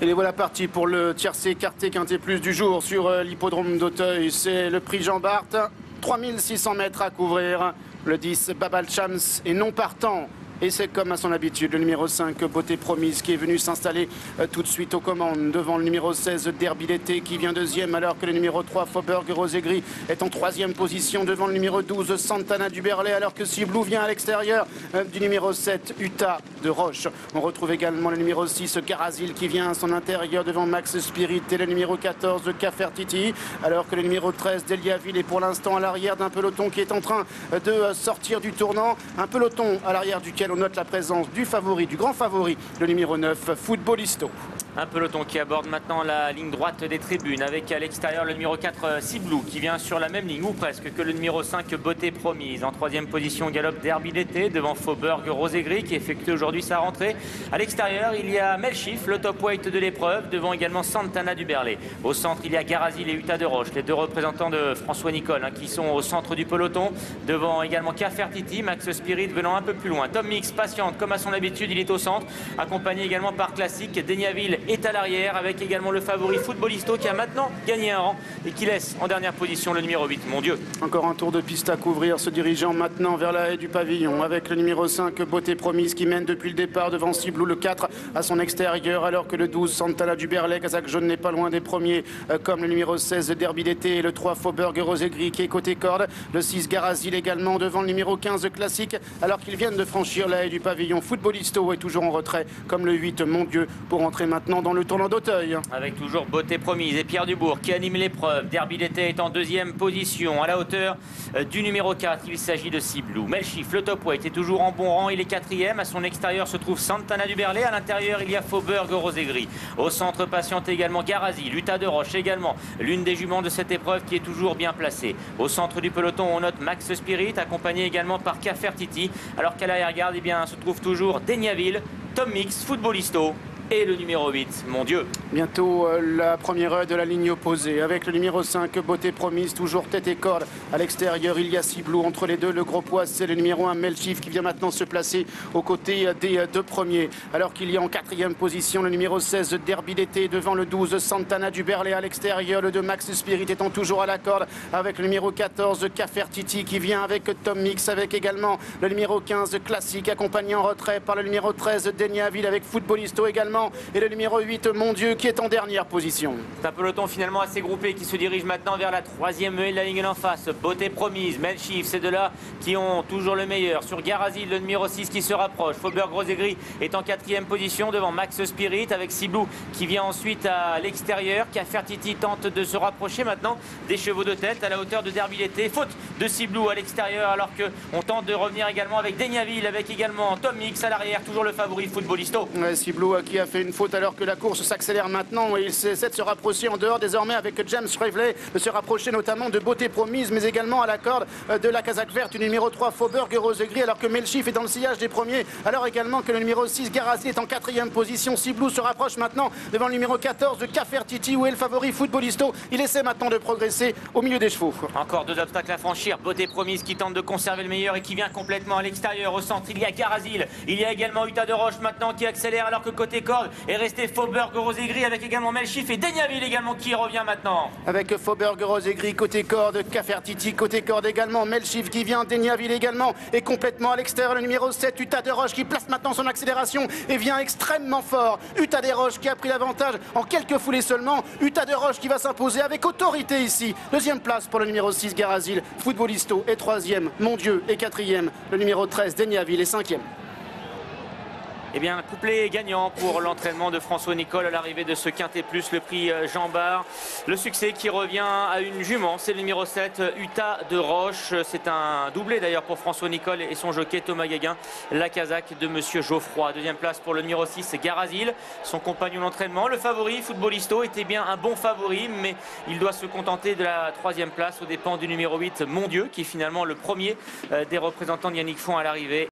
Et les voilà partis pour le tiercé quarté quinté plus du jour sur l'hippodrome d'Auteuil. C'est le prix Jean Bart, 3600 mètres à couvrir. Le 10, Babal Chams est non partant. Et c'est comme à son habitude, le numéro 5, Beauté Promise, qui est venu s'installer tout de suite aux commandes devant le numéro 16, Derby d'été, qui vient deuxième, alors que le numéro 3, Faubourg Rosé Gris, est en troisième position devant le numéro 12, Santana du Berlay, alors que Ciblou vient à l'extérieur du numéro 7, Utah de Roche. On retrouve également le numéro 6, Carazil, qui vient à son intérieur devant Max Spirit, et le numéro 14, Cafertiti, alors que le numéro 13, Deliaville, est pour l'instant à l'arrière d'un peloton qui est en train de sortir du tournant. Un peloton à l'arrière duquel on note la présence du favori, du grand favori, le numéro 9, Footballisto. Un peloton qui aborde maintenant la ligne droite des tribunes avec à l'extérieur le numéro 4 Ciblou qui vient sur la même ligne ou presque que le numéro 5 Beauté Promise. En troisième position Galop Derby d'été devant Faubourg Rosé Gris qui effectue aujourd'hui sa rentrée. À l'extérieur il y a Melchif, le top weight de l'épreuve, devant également Santana du Berlay. Au centre il y a Garazil et Utah de Roche, les deux représentants de François Nicole qui sont au centre du peloton. Devant également Cafertiti, Max Spirit venant un peu plus loin. Tom Mix patiente comme à son habitude, il est au centre, accompagné également par Classique. Deniaville est à l'arrière avec également le favori Footballisto qui a maintenant gagné un rang et qui laisse en dernière position le numéro 8, Mon Dieu. Encore un tour de piste à couvrir, se dirigeant maintenant vers la haie du pavillon avec le numéro 5, Beauté Promise, qui mène depuis le départ devant Ciblou, le 4 à son extérieur, alors que le 12, Santana du Berlay, Kazakh jaune, n'est pas loin des premiers, comme le numéro 16, Derby d'été, et le 3, Faubourg Rosé Gris qui est côté corde, le 6, Garazil également devant le numéro 15, Classique, alors qu'ils viennent de franchir la haie du pavillon. Footballisto est toujours en retrait, comme le 8, Mon Dieu, pour entrer maintenant dans le tournant d'Auteuil. Avec toujours Beauté Promise et Pierre Dubourg qui anime l'épreuve. Derby d'été est en deuxième position à la hauteur du numéro 4. Il s'agit de Ciblou. Melchif, le top weight, est toujours en bon rang. Il est quatrième. À son extérieur se trouve Santana du Berlay. À l'intérieur, il y a Faubourg Rosé Gris. Au centre, patiente également Garazil, Utah de Roche également. L'une des juments de cette épreuve qui est toujours bien placée. Au centre du peloton, on note Max Spirit, accompagné également par Cafertiti. Alors qu'à l'arrière-garde, se trouve toujours Deniaville, Tom Mix, Footballisto et le numéro 8, Mon Dieu. Bientôt la première heure de la ligne opposée avec le numéro 5, Beauté Promise, toujours tête et corde. À l'extérieur, il y a Ciblou. Entre les deux, le gros poids, c'est le numéro 1, Melchif, qui vient maintenant se placer aux côtés des deux premiers. Alors qu'il y a en quatrième position le numéro 16, Derby d'été, devant le 12, Santana du Berlay. À l'extérieur, le 2, Max Spirit, étant toujours à la corde avec le numéro 14, Cafertiti, qui vient avec Tom Mix, avec également le numéro 15, Classique, accompagné en retrait par le numéro 13, Deniaville, avec Footballisto également. Et le numéro 8, Mon Dieu, qui est en dernière position. C'est un peloton finalement assez groupé qui se dirige maintenant vers la troisième haie de la ligne d'en face. Beauté Promise, Melchif, ces deux-là qui ont toujours le meilleur. Sur Garazil, le numéro 6 qui se rapproche. Faubourg Rosé Gris est en quatrième position devant Max Spirit avec Ciblou qui vient ensuite à l'extérieur. Cafertiti tente de se rapprocher maintenant des chevaux de tête à la hauteur de Derby d'été. Faute de Ciblou à l'extérieur alors qu'on tente de revenir également avec Deniaville, avec également Tom Mix à l'arrière, toujours le favori Footballisto. Ouais, Ciblou qui a fait une faute alors que la course s'accélère maintenant et il essaie de se rapprocher en dehors désormais avec James Shravely, de se rapprocher notamment de Beauté Promise mais également à la corde de la casaque verte, du numéro 3 Faubourg Rosé Gris, alors que Melchif est dans le sillage des premiers, alors également que le numéro 6 Garazil est en quatrième position. Ciblou se rapproche maintenant devant le numéro 14 de Cafertiti où est le favori Footballisto. Il essaie maintenant de progresser au milieu des chevaux. Encore deux obstacles à franchir. Beauté Promise qui tente de conserver le meilleur et qui vient complètement à l'extérieur. Au centre il y a Garazil, il y a également Utah de Roche maintenant qui accélère alors que côté corde est resté Faubourg Rosé Gris avec également Melchif et Deniaville également qui revient maintenant. Avec Faubourg Rosé Gris côté corde, Cafertiti côté corde également, Melchif qui vient, Deniaville également et complètement à l'extérieur le numéro 7, Utah de Roche qui place maintenant son accélération et vient extrêmement fort. Utah de Roche qui a pris l'avantage en quelques foulées seulement. Utah de Roche qui va s'imposer avec autorité ici. Deuxième place pour le numéro 6 Garazil, Footballisto est troisième, Mon Dieu est quatrième, le numéro 13 Deniaville est cinquième. Eh bien, un couplet gagnant pour l'entraînement de François Nicole à l'arrivée de ce Quintet Plus, le prix Jean Bart. Le succès qui revient à une jument, c'est le numéro 7, Utah de Roche. C'est un doublé d'ailleurs pour François Nicole et son jockey Thomas Gaguin, la casaque de Monsieur Geoffroy. Deuxième place pour le numéro 6, Garazil, son compagnon d'entraînement. Le favori, Footballisto, était bien un bon favori, mais il doit se contenter de la troisième place aux dépens du numéro 8, Mon Dieu, qui est finalement le premier des représentants de Yannick Font à l'arrivée.